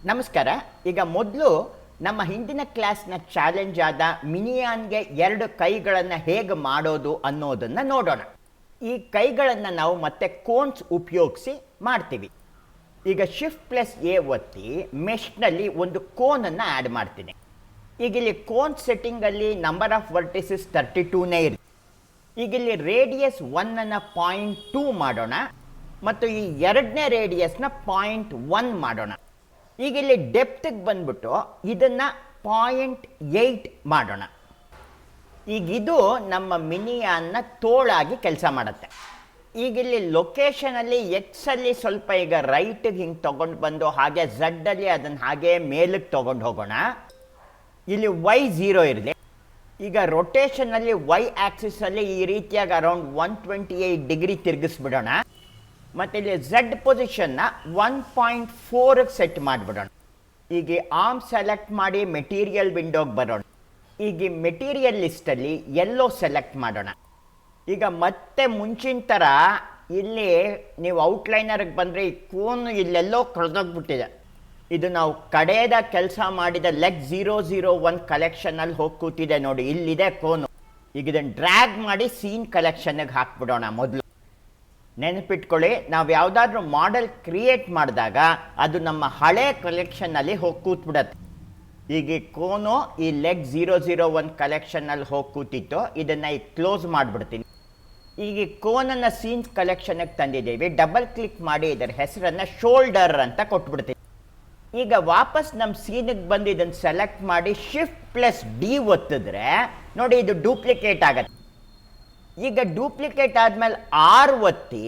ನಮಸ್ಕಾರ. ಈಗ ಮೊದಲು ನಮ್ಮ ಹಿಂದಿನ ಕ್ಲಾಸ್ನ ಚಾಲೆಂಜ್ ಆದ ಮಿನಿಯಾನ್ಗೆ 2 ಕೈಗಳನ್ನು ಹೇಗೆ ಮಾಡೋದು ಅನ್ನೋದನ್ನು ನೋಡೋಣ. ಈ ಕೈಗಳನ್ನು ನಾವು ಮತ್ತೆ ಕೋನ್ಸ್ ಉಪಯೋಗಿಸಿ ಮಾಡ್ತೀವಿ. ಈಗ Shift+A ಒತ್ತಿ ಮೆಶ್ನಲ್ಲಿ ಒಂದು ಕೋನನ್ನು ಆ್ಯಡ್ ಮಾಡ್ತೀನಿ. ಈಗ ಇಲ್ಲಿ ಕೋನ್ ಸೆಟ್ಟಿಂಗಲ್ಲಿ ನಂಬರ್ ಆಫ್ ವರ್ಟಿಸಸ್ 32ನೇ ಇರುತ್ತೆ. ಈಗ ಇಲ್ಲಿ ರೇಡಿಯಸ್ 1ಅನ್ನು 0.2 ಮಾಡೋಣ ಮತ್ತು ಈ ಎರಡನೇ ರೇಡಿಯಸ್ನ 0.1 ಮಾಡೋಣ. ಈಗ ಇಲ್ಲಿ ಡೆಪ್ತಿಗೆ ಬಂದ್ಬಿಟ್ಟು ಇದನ್ನು 0.8 ಮಾಡೋಣ. ಈಗ ಇದು ನಮ್ಮ ಮಿನಿಯಾನ್ನ ತೋಳಾಗಿ ಕೆಲಸ ಮಾಡುತ್ತೆ. ಈಗ ಇಲ್ಲಿ ಲೊಕೇಶನಲ್ಲಿ ಎಕ್ಸಲ್ಲಿ ಸ್ವಲ್ಪ ಈಗ ರೈಟಿಗೆ ಹಿಂಗೆ ತೊಗೊಂಡು ಬಂದು ಹಾಗೆ ಝಡ್ಡಲ್ಲಿ ಅದನ್ನು ಹಾಗೆ ಮೇಲಕ್ಕೆ ತೊಗೊಂಡು ಹೋಗೋಣ. ಇಲ್ಲಿ Y 0 ಇರಲಿ. ಈಗ ರೊಟೇಷನಲ್ಲಿ Y ಆ್ಯಕ್ಸಿಸಲ್ಲಿ ಈ ರೀತಿಯಾಗಿ ಅರೌಂಡ್ 128 ಡಿಗ್ರಿ ತಿರುಗಿಸ್ಬಿಡೋಣ. ಮತ್ತು ಇಲ್ಲಿ ಝಡ್ ಪೊಸಿಷನ್ನ 1.4ಗೆ ಸೆಟ್ ಮಾಡಿಬಿಡೋಣ. ಈಗ ಆರ್ಮ್ ಸೆಲೆಕ್ಟ್ ಮಾಡಿ ಮೆಟೀರಿಯಲ್ ವಿಂಡೋಗೆ ಬರೋಣ. ಈಗ ಮೆಟೀರಿಯಲ್ ಲಿಸ್ಟಲ್ಲಿ ಎಲ್ಲೋ ಸೆಲೆಕ್ಟ್ ಮಾಡೋಣ. ಈಗ ಮತ್ತೆ ಮುಂಚಿನ ಥರ ಇಲ್ಲಿ ನೀವು ಔಟ್ಲೈನರ್ಗೆ ಬಂದರೆ ಈ ಕೋನು ಇಲ್ಲೆಲ್ಲೋ ಕಳೆದೋಗ್ಬಿಟ್ಟಿದೆ. ಇದು ನಾವು ಕಡೆಯದ ಕೆಲಸ ಮಾಡಿದ ಲೆಗ್ 001 ಕಲೆಕ್ಷನಲ್ಲಿ ಹೋಗಿ ಕೂತಿದೆ ನೋಡಿ, ಇಲ್ಲಿದೆ ಕೋನು. ಈಗ ಇದನ್ನು ಡ್ರ್ಯಾಗ್ ಮಾಡಿ ಸೀನ್ ಕಲೆಕ್ಷನ್ಗೆ ಹಾಕ್ಬಿಡೋಣ. ಮೊದಲು ನೆನಪಿಟ್ಕೊಳ್ಳಿ, ನಾವು ಯಾವುದಾದ್ರೂ ಮಾಡೆಲ್ ಕ್ರಿಯೇಟ್ ಮಾಡಿದಾಗ ಅದು ನಮ್ಮ ಹಳೆ ಕಲೆಕ್ಷನ್ನಲ್ಲಿ ಹೋಗಿ ಕೂತ್ಬಿಡತ್ತೆ. ಈಗ ಈ ಕೋನು ಈ ಲೆಗ್ 001 ಕಲೆಕ್ಷನ್ನಲ್ಲಿ ಹೋಗಿ ಕೂತಿತ್ತು. ಇದನ್ನು ಈಗ ಕ್ಲೋಸ್ ಮಾಡಿಬಿಡ್ತೀನಿ. ಈಗ ಈ ಕೋನನ್ನು ಸೀನ್ಸ್ ಕಲೆಕ್ಷನ್ಗೆ ತಂದಿದ್ದೀವಿ. ಡಬಲ್ ಕ್ಲಿಕ್ ಮಾಡಿ ಇದರ ಹೆಸರನ್ನು ಶೋಲ್ಡರ್ ಅಂತ ಕೊಟ್ಬಿಡ್ತೀನಿ. ಈಗ ವಾಪಸ್ ನಮ್ಮ ಸೀನಿಗೆ ಬಂದು ಇದನ್ನು ಸೆಲೆಕ್ಟ್ ಮಾಡಿ Shift+D ಒತ್ತಿದ್ರೆ ನೋಡಿ ಇದು ಡೂಪ್ಲಿಕೇಟ್ ಆಗತ್ತೆ. ಈಗ ಡೂಪ್ಲಿಕೇಟ್ ಆದಮೇಲೆ R ಒತ್ತಿ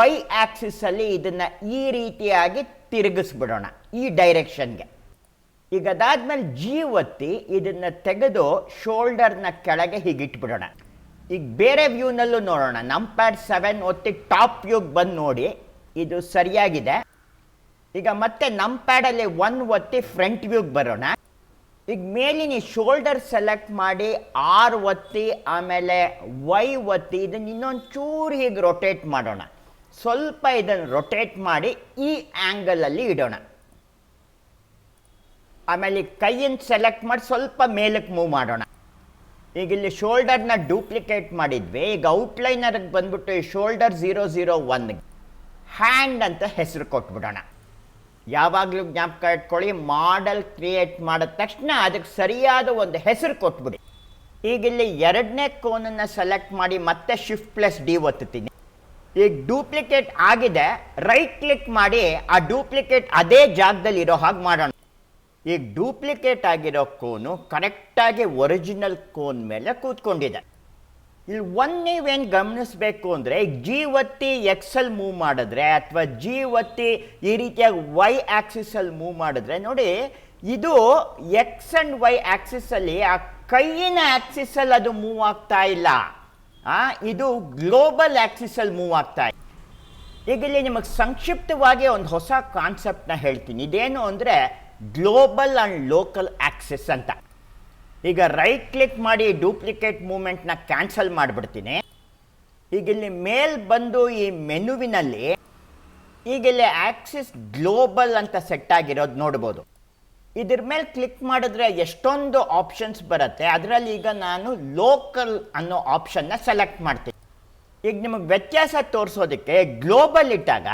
Y ಆ್ಯಕ್ಸಿಸಲ್ಲಿ ಇದನ್ನು ಈ ರೀತಿಯಾಗಿ ತಿರುಗಿಸ್ಬಿಡೋಣ ಈ ಡೈರೆಕ್ಷನ್ಗೆ. ಈಗ ಅದಾದ್ಮೇಲೆ G ಒತ್ತಿ ಇದನ್ನು ತೆಗೆದು ಶೋಲ್ಡರ್ನ ಕೆಳಗೆ ಹೀಗಿಟ್ಬಿಡೋಣ. ಈಗ ಬೇರೆ ವ್ಯೂನಲ್ಲೂ ನೋಡೋಣ. ನಂಪ್ಯಾಡ್ 7 ಒತ್ತಿ ಟಾಪ್ ವ್ಯೂಗೆ ಬಂದು ನೋಡಿ, ಇದು ಸರಿಯಾಗಿದೆ. ಈಗ ಮತ್ತೆ ನಂಪ್ಯಾಡಲ್ಲಿ 1 ಒತ್ತಿ ಫ್ರಂಟ್ ವ್ಯೂಗೆ ಬರೋಣ. ಈಗ ಮೇಲಿನ ಶೋಲ್ಡರ್ ಸೆಲೆಕ್ಟ್ ಮಾಡಿ R ಒತ್ತಿ ಆಮೇಲೆ Y ಒತ್ತಿ ಇದನ್ನು ಇನ್ನೊಂದು ಚೂರು ಹೀಗೆ ರೊಟೇಟ್ ಮಾಡೋಣ. ಸ್ವಲ್ಪ ಇದನ್ನು ರೊಟೇಟ್ ಮಾಡಿ ಈ ಆ್ಯಂಗಲಲ್ಲಿ ಇಡೋಣ. ಆಮೇಲೆ ಕೈಯನ್ನು ಸೆಲೆಕ್ಟ್ ಮಾಡಿ ಸ್ವಲ್ಪ ಮೇಲಕ್ಕೆ ಮೂವ್ ಮಾಡೋಣ. ಈಗ ಇಲ್ಲಿ ಶೋಲ್ಡರ್ನ ಡೂಪ್ಲಿಕೇಟ್ ಮಾಡಿದ್ವಿ. ಈಗ ಔಟ್ಲೈನರ್ಗೆ ಬಂದ್ಬಿಟ್ಟು ಈ ಶೋಲ್ಡರ್ 001ಗೆ ಹ್ಯಾಂಡ್ ಅಂತ ಹೆಸರು ಕೊಟ್ಬಿಡೋಣ. ಯಾವಾಗಲೂ ಜ್ಞಾಪಕ ಇಟ್ಕೊಳ್ಳಿ, ಮಾಡೆಲ್ ಕ್ರಿಯೇಟ್ ಮಾಡಿದ ತಕ್ಷಣ ಅದಕ್ಕೆ ಸರಿಯಾದ ಒಂದು ಹೆಸರು ಕೊಟ್ಬಿಡಿ. ಈಗ ಇಲ್ಲಿ ಎರಡನೇ ಕೋನನ್ನು ಸೆಲೆಕ್ಟ್ ಮಾಡಿ ಮತ್ತೆ Shift+D ಒತ್ತುತ್ತೀನಿ. ಈಗ ಡೂಪ್ಲಿಕೇಟ್ ಆಗಿದೆ, ರೈಟ್ ಕ್ಲಿಕ್ ಮಾಡಿ ಆ ಡೂಪ್ಲಿಕೇಟ್ ಅದೇ ಜಾಗದಲ್ಲಿ ಇರೋ ಹಾಗೆ ಮಾಡೋಣ. ಈಗ ಡೂಪ್ಲಿಕೇಟ್ ಆಗಿರೋ ಕೋನು ಕರೆಕ್ಟಾಗಿ ಒರಿಜಿನಲ್ ಕೋನ್ ಮೇಲೆ ಕೂತ್ಕೊಂಡಿದೆ. ಇಲ್ಲಿ ನೀವೇನು ಗಮನಿಸಬೇಕು ಅಂದರೆ, ಈಗ G ಒತ್ತಿ ಎಕ್ಸಲ್ಲಿ ಮೂವ್ ಮಾಡಿದ್ರೆ ಅಥವಾ G ಒತ್ತಿ ಈ ರೀತಿಯಾಗಿ Y ಆ್ಯಕ್ಸಿಸಲ್ಲಿ ಮೂವ್ ಮಾಡಿದ್ರೆ ನೋಡಿ, ಇದು ಎಕ್ಸ್ ಆ್ಯಂಡ್ Y ಆ್ಯಕ್ಸಿಸಲ್ಲಿ ಆ ಕೈಯಿನ ಆ್ಯಕ್ಸಿಸಲ್ಲಿ ಅದು ಮೂವ್ ಆಗ್ತಾ ಇಲ್ಲ, ಇದು ಗ್ಲೋಬಲ್ ಆ್ಯಕ್ಸಿಸಲ್ಲಿ ಮೂವ್ ಆಗ್ತಾ ಇದೆ. ಈಗ ಇಲ್ಲಿ ನಿಮಗೆ ಸಂಕ್ಷಿಪ್ತವಾಗಿ ಒಂದು ಹೊಸ ಕಾನ್ಸೆಪ್ಟ್ನ ಹೇಳ್ತೀನಿ. ಇದೇನು ಅಂದರೆ ಗ್ಲೋಬಲ್ ಆ್ಯಂಡ್ ಲೋಕಲ್ ಆ್ಯಕ್ಸಿಸ್ ಅಂತ. ಈಗ ರೈಟ್ ಕ್ಲಿಕ್ ಮಾಡಿ ಡೂಪ್ಲಿಕೇಟ್ ಮೂವ್ಮೆಂಟ್ನ ಕ್ಯಾನ್ಸಲ್ ಮಾಡಿಬಿಡ್ತೀನಿ. ಈಗ ಇಲ್ಲಿ ಮೇಲ್ ಬಂದು ಈ ಮೆನುವಿನಲ್ಲಿ ಈಗ ಇಲ್ಲಿ ಆಕ್ಸಿಸ್ ಗ್ಲೋಬಲ್ ಅಂತ ಸೆಟ್ ಆಗಿರೋದು ನೋಡ್ಬೋದು. ಇದ್ರ ಮೇಲೆ ಕ್ಲಿಕ್ ಮಾಡಿದ್ರೆ ಎಷ್ಟೊಂದು ಆಪ್ಷನ್ಸ್ ಬರುತ್ತೆ. ಅದರಲ್ಲಿ ಈಗ ನಾನು ಲೋಕಲ್ ಅನ್ನೋ ಆಪ್ಷನ್ನ ಸೆಲೆಕ್ಟ್ ಮಾಡ್ತೀನಿ. ಈಗ ನಿಮಗೆ ವ್ಯತ್ಯಾಸ ತೋರಿಸೋದಕ್ಕೆ ಗ್ಲೋಬಲ್ ಇಟ್ಟಾಗ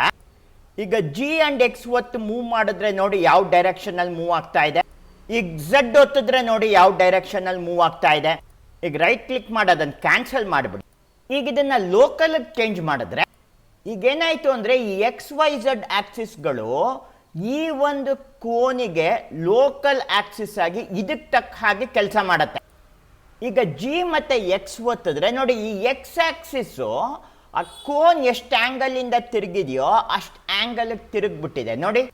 ಈಗ G ಆ್ಯಂಡ್ X ಒತ್ತು ಮೂವ್ ಮಾಡಿದ್ರೆ ನೋಡಿ ಯಾವ ಡೈರೆಕ್ಷನಲ್ಲಿ ಮೂವ್ ಆಗ್ತಾ ಇದೆ. ಈಗ ಝಡ್ ಒತ್ತಿದ್ರೆ ನೋಡಿ ಯಾವ ಡೈರೆಕ್ಷನಲ್ಲಿ ಮೂವ್ ಆಗ್ತಾ ಇದೆ. ಈಗ ರೈಟ್ ಕ್ಲಿಕ್ ಮಾಡಿ ಅದನ್ನು ಕ್ಯಾನ್ಸಲ್ ಮಾಡಿಬಿಡಿ. ಈಗ ಇದನ್ನು ಲೋಕಲ್ಗೆ ಚೇಂಜ್ ಮಾಡಿದ್ರೆ ಈಗೇನಾಯಿತು ಅಂದರೆ ಈ XYZ ಆ್ಯಕ್ಸಿಸ್ಗಳು ಈ ಒಂದು ಕೋನಿಗೆ ಲೋಕಲ್ ಆ್ಯಕ್ಸಿಸ್ ಆಗಿ ಇದಕ್ಕೆ ತಕ್ಕ ಹಾಗೆ ಕೆಲಸ ಮಾಡುತ್ತೆ. ಈಗ G ಮತ್ತು X ಒತ್ತಿದ್ರೆ ನೋಡಿ ಈ X ಆ್ಯಕ್ಸಿಸ್ಸು ಆ ಕೋನ್ ಎಷ್ಟು ಆ್ಯಂಗಲಿಂದ ತಿರುಗಿದೆಯೋ ಅಷ್ಟು ಆ್ಯಂಗಲ್ಗೆ ತಿರುಗಿಬಿಟ್ಟಿದೆ ನೋಡಿ.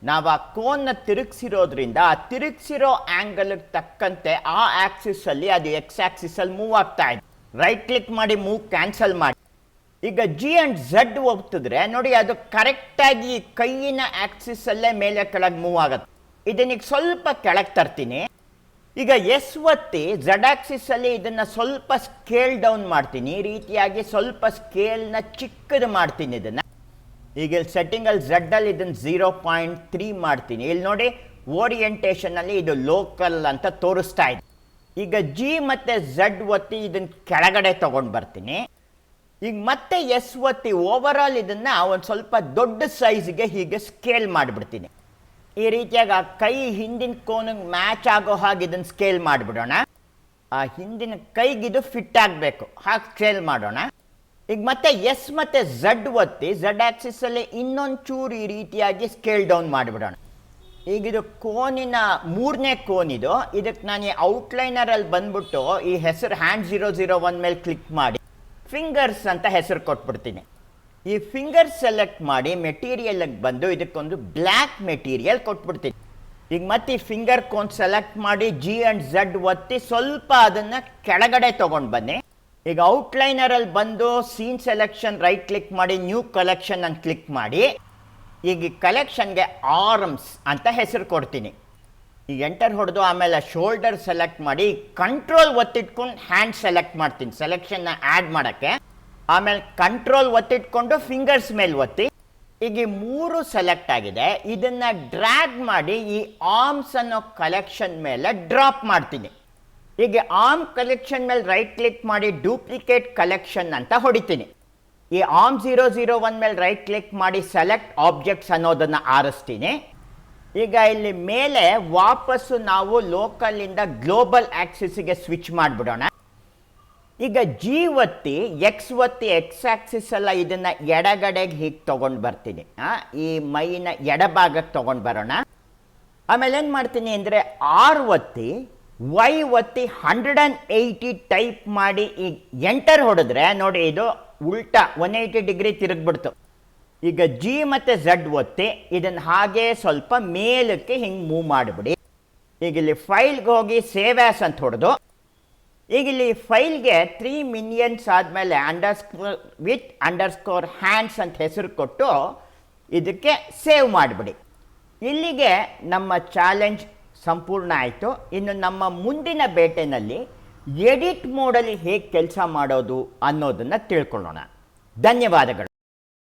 ನಾವು ಆ ಕೋನ್ನ ತಿರುಗಿಸಿರೋದ್ರಿಂದ ಆ ತಿರುಗಿಸಿರೋ ಆ್ಯಂಗಲ್ಗೆ ತಕ್ಕಂತೆ ಆ ಆ್ಯಕ್ಸಿಸಲ್ಲಿ ಅದು ಎಕ್ಸ್ ಆ್ಯಕ್ಸಿಸಲ್ಲಿ ಮೂವ್ ಆಗ್ತಾ ಇದೆ. ರೈಟ್ ಕ್ಲಿಕ್ ಮಾಡಿ ಮೂವ್ ಕ್ಯಾನ್ಸಲ್ ಮಾಡಿ. ಈಗ G ಆ್ಯಂಡ್ ಝಡ್ ಹೋಗ್ತಿದ್ರೆ ನೋಡಿ ಅದು ಕರೆಕ್ಟಾಗಿ ಕೈಯಿನ ಆ್ಯಕ್ಸಿಸಲ್ಲೇ ಮೇಲೆ ಕೆಳಗೆ ಮೂವ್ ಆಗುತ್ತೆ. ಇದನ್ನೀಗ ಸ್ವಲ್ಪ ಕೆಳಗೆ ತರ್ತೀನಿ. ಈಗ ಎಸ್ ಒತ್ತಿ ಝಡ್ ಆ್ಯಕ್ಸಿಸಲ್ಲಿ ಇದನ್ನು ಸ್ವಲ್ಪ ಸ್ಕೇಲ್ ಡೌನ್ ಮಾಡ್ತೀನಿ. ಈ ರೀತಿಯಾಗಿ ಸ್ವಲ್ಪ ಸ್ಕೇಲ್ನ ಚಿಕ್ಕದು ಮಾಡ್ತೀನಿ ಇದನ್ನು. ಈಗ ಇಲ್ಲಿ ಸೆಟ್ಟಿಂಗಲ್ಲಿ ಝಡ್ಡಲ್ಲಿ ಇದನ್ನು 0.3 ಮಾಡ್ತೀನಿ. ಇಲ್ಲಿ ನೋಡಿ ಓರಿಯೆಂಟೇಷನಲ್ಲಿ ಇದು ಲೋಕಲ್ ಅಂತ ತೋರಿಸ್ತಾ ಇದೆ. ಈಗ ಜಿ ಮತ್ತು ಝಡ್ ಒತ್ತಿ ಇದನ್ನು ಕೆಳಗಡೆ ತೊಗೊಂಡು ಬರ್ತೀನಿ. ಈಗ ಮತ್ತೆ ಎಸ್ ಒತ್ತಿ ಓವರಾಲ್ ಇದನ್ನು ಒಂದು ಸ್ವಲ್ಪ ದೊಡ್ಡ ಸೈಜ್ಗೆ ಹೀಗೆ ಸ್ಕೇಲ್ ಮಾಡಿಬಿಡ್ತೀನಿ. ಈ ರೀತಿಯಾಗಿ ಆ ಕೈ ಹಿಂದಿನ ಕೋನಿಗೆ ಮ್ಯಾಚ್ ಆಗೋ ಹಾಗೆ ಇದನ್ನು ಸ್ಕೇಲ್ ಮಾಡಿಬಿಡೋಣ. ಆ ಹಿಂದಿನ ಕೈಗಿದು ಫಿಟ್ ಆಗಬೇಕು, ಹಾಗೆ ಸ್ಕೇಲ್ ಮಾಡೋಣ. ಈಗ ಮತ್ತೆ ಎಸ್ ಮತ್ತು ಝಡ್ ಒತ್ತಿ ಝಡ್ ಆಕ್ಸಿಸಲ್ಲಿ ಇನ್ನೊಂದು ಚೂರು ಈ ರೀತಿಯಾಗಿ ಸ್ಕೇಲ್ ಡೌನ್ ಮಾಡಿಬಿಡೋಣ. ಈಗ ಇದು ಕೋನಿನ 3ನೇ ಕೋನ್ ಇದು. ಇದಕ್ಕೆ ನಾನು ಈ ಔಟ್ಲೈನರಲ್ಲಿ ಬಂದ್ಬಿಟ್ಟು ಈ ಹೆಸರು ಹ್ಯಾಂಡ್ 001 ಮೇಲೆ ಕ್ಲಿಕ್ ಮಾಡಿ ಫಿಂಗರ್ಸ್ ಅಂತ ಹೆಸರು ಕೊಟ್ಬಿಡ್ತೀನಿ. ಈ ಫಿಂಗರ್ ಸೆಲೆಕ್ಟ್ ಮಾಡಿ ಮೆಟೀರಿಯಲ್ಗೆ ಬಂದು ಇದಕ್ಕೊಂದು ಬ್ಲ್ಯಾಕ್ ಮೆಟೀರಿಯಲ್ ಕೊಟ್ಬಿಡ್ತೀನಿ. ಈಗ ಮತ್ತೆ ಈ ಫಿಂಗರ್ ಕೋನ್ ಸೆಲೆಕ್ಟ್ ಮಾಡಿ ಜಿ ಆ್ಯಂಡ್ ಝಡ್ ಒತ್ತಿ ಸ್ವಲ್ಪ ಅದನ್ನು ಕೆಳಗಡೆ ತೊಗೊಂಡು ಬನ್ನಿ. ಈಗ ಔಟ್ಲೈನರಲ್ಲಿ ಬಂದು ಸೀನ್ ಸೆಲೆಕ್ಷನ್ ರೈಟ್ ಕ್ಲಿಕ್ ಮಾಡಿ ನ್ಯೂ ಕಲೆಕ್ಷನ್ ಅಂತ ಕ್ಲಿಕ್ ಮಾಡಿ ಈಗ ಈ ಕಲೆಕ್ಷನ್ಗೆ ಆರ್ಮ್ಸ್ ಅಂತ ಹೆಸರು ಕೊಡ್ತೀನಿ. ಈಗ ಎಂಟರ್ ಹೊಡೆದು ಆಮೇಲೆ ಶೋಲ್ಡರ್ ಸೆಲೆಕ್ಟ್ ಮಾಡಿ ಕಂಟ್ರೋಲ್ ಒತ್ತಿಟ್ಕೊಂಡು ಹ್ಯಾಂಡ್ ಸೆಲೆಕ್ಟ್ ಮಾಡ್ತೀನಿ ಸೆಲೆಕ್ಷನ್ನ ಆ್ಯಡ್ ಮಾಡೋಕ್ಕೆ. ಆಮೇಲೆ ಕಂಟ್ರೋಲ್ ಒತ್ತಿಟ್ಕೊಂಡು ಫಿಂಗರ್ಸ್ ಮೇಲೆ ಒತ್ತಿ ಈಗ ಈ 3 ಸೆಲೆಕ್ಟ್ ಆಗಿದೆ. ಇದನ್ನು ಡ್ರ್ಯಾಗ್ ಮಾಡಿ ಈ ಆರ್ಮ್ಸ್ ಅನ್ನೋ ಕಲೆಕ್ಷನ್ ಮೇಲೆ ಡ್ರಾಪ್ ಮಾಡ್ತೀನಿ. ಈಗ ಆರ್ಮ್ ಕಲೆಕ್ಷನ್ ಮೇಲೆ ರೈಟ್ ಕ್ಲಿಕ್ ಮಾಡಿ ಡೂಪ್ಲಿಕೇಟ್ ಕಲೆಕ್ಷನ್ ಅಂತ ಹೊಡಿತೀನಿ. ಈ ಆರ್ಮ್ 001 ಮೇಲೆ ರೈಟ್ ಕ್ಲಿಕ್ ಮಾಡಿ ಸೆಲೆಕ್ಟ್ ಆಬ್ಜೆಕ್ಟ್ಸ್ ಅನ್ನೋದನ್ನು ಆರಿಸ್ತೀನಿ. ಈಗ ಇಲ್ಲಿ ಮೇಲೆ ವಾಪಸ್ಸು ನಾವು ಲೋಕಲಿಂದ ಗ್ಲೋಬಲ್ ಆಕ್ಸಿಸ್ಗೆ ಸ್ವಿಚ್ ಮಾಡಿಬಿಡೋಣ. ಈಗ ಜಿ ಒತ್ತಿ ಎಕ್ಸ್ ಒತ್ತಿ ಎಕ್ಸ್ ಆಕ್ಸಿಸ್ ಎಲ್ಲ ಇದನ್ನು ಎಡಗಡೆಗೆ ಹೀಗೆ ತೊಗೊಂಡು ಬರ್ತೀನಿ. ಈ ಮೈನ ಎಡಭಾಗಕ್ಕೆ ತೊಗೊಂಡು ಬರೋಣ. ಆಮೇಲೆ ಏನು ಮಾಡ್ತೀನಿ ಅಂದರೆ ಆರ್ ಒತ್ತಿ ವೈ ಒತ್ತಿ 180 ಟೈಪ್ ಮಾಡಿ ಈಗ ಎಂಟರ್ ಹೊಡೆದ್ರೆ ನೋಡಿ ಇದು ಉಲ್ಟಾ 180 ಡಿಗ್ರಿ ತಿರುಗಿಬಿಡ್ತು. ಈಗ ಜಿ ಮತ್ತು ಝಡ್ ಒತ್ತಿ ಇದನ್ನು ಹಾಗೆ ಸ್ವಲ್ಪ ಮೇಲಕ್ಕೆ ಹಿಂಗೆ ಮೂವ್ ಮಾಡಿಬಿಡಿ. ಈಗ ಇಲ್ಲಿ ಫೈಲ್ಗೆ ಹೋಗಿ ಸೇವ್ ಆ್ಯಸ್ ಅಂತ ಹೊಡೆದು ಈಗ ಇಲ್ಲಿ ಫೈಲ್ಗೆ 3 ಮಿನಿಯನ್ಸ್ ಆದಮೇಲೆ _with_ ಹ್ಯಾಂಡ್ಸ್ ಅಂತ ಹೆಸರು ಕೊಟ್ಟು ಇದಕ್ಕೆ ಸೇವ್ ಮಾಡಿಬಿಡಿ. ಇಲ್ಲಿಗೆ ನಮ್ಮ ಚಾಲೆಂಜ್ ಸಂಪೂರ್ಣ ಆಯಿತು. ಇನ್ನು ನಮ್ಮ ಮುಂದಿನ ಬೇಟೆನಲ್ಲಿ ಎಡಿಟ್ ಮೋಡಲ್ಲಿ ಹೇಗೆ ಕೆಲಸ ಮಾಡೋದು ಅನ್ನೋದನ್ನು ತಿಳ್ಕೊಳ್ಳೋಣ. ಧನ್ಯವಾದಗಳು.